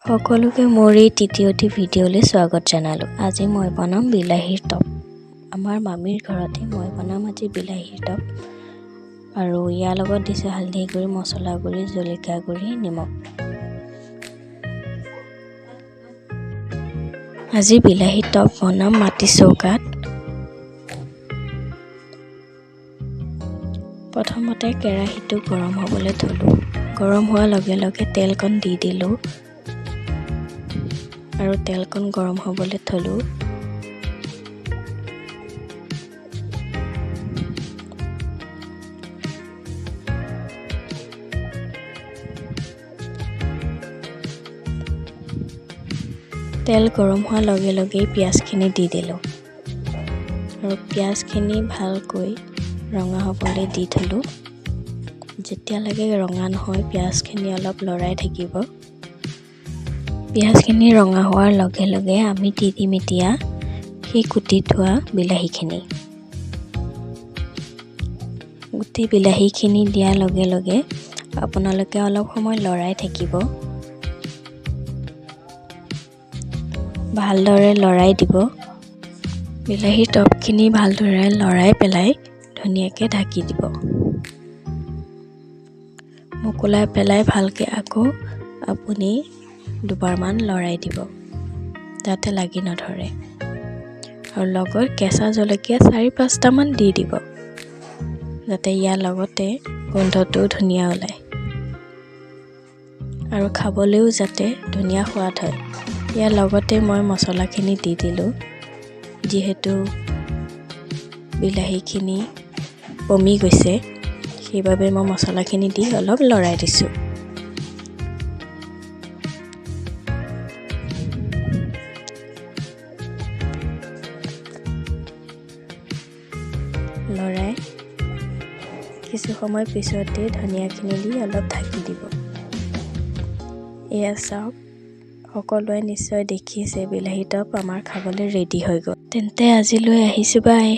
সকলোকে মোৰ এই তৃতীয়টি ভিডিঅ'লৈ স্বাগত জনালোঁ। আজি মই বনাম বিলাহীৰ টপ। আমাৰ মামীৰ ঘৰতে মই বনাম আজি বিলাহীৰ টপ। আৰু ইয়াৰ লগত দিছে হালধি গুড়ি, মছলা গুড়ি, জলকীয়া গুড়ি, নিমখ। আজি বিলাহীৰ টপ বনাম মাটি চৌকাত। প্ৰথমতে কেৰাহীটো গৰম হ'বলৈ থলোঁ। গৰম হোৱাৰ লগে লগে তেলকণ দি দিলোঁ আৰু তেলকণ গৰম হ'বলৈ থলোঁ। তেল গৰম হোৱাৰ লগে লগেই পিঁয়াজখিনি দি দিলোঁ আৰু পিঁয়াজখিনি ভালকৈ ৰঙা হ'বলৈ দি থলোঁ। যেতিয়ালৈকে ৰঙা নহয় পিঁয়াজখিনি অলপ লৰাই থাকিব। পিঁয়াজখিনি ৰঙা হোৱাৰ লগে লগে আমি দি দিম এতিয়া সেই কুটি থোৱা বিলাহীখিনি। গুটি বিলাহীখিনি দিয়াৰ লগে লগে আপোনালোকে অলপ সময় লৰাই থাকিব। ভালদৰে লৰাই দিব। বিলাহীৰ টপখিনি ভালদৰে লৰাই পেলাই ধুনীয়াকৈ ঢাকি দিব। মোকলাই পেলাই ভালকৈ আকৌ আপুনি দুবাৰমান লৰাই দিব যাতে লাগি নধৰে। আৰু লগত কেঁচা জলকীয়া 4-5টামান দি দিব যাতে ইয়াৰ লগতে গোন্ধটো ধুনীয়া ওলায় আৰু খাবলৈও যাতে ধুনীয়া সোৱাদ হয়। ইয়াৰ লগতে মই মছলাখিনি দি দিলোঁ। যিহেতু বিলাহীখিনি পমি গৈছে সেইবাবে মই মছলাখিনি দি অলপ লৰাই দিছোঁ। লৰাই কিছু সময় পিছতে ধনিয়াখিনি দি অলপ ঢাকি দিব। এয়া চাওক, সকলোৱে নিশ্চয় দেখিছে বিলাহী টপ আমাৰ খাবলৈ ৰেডি হৈ গ'ল। তেন্তে আজিলৈ আহিছোঁ, বাই।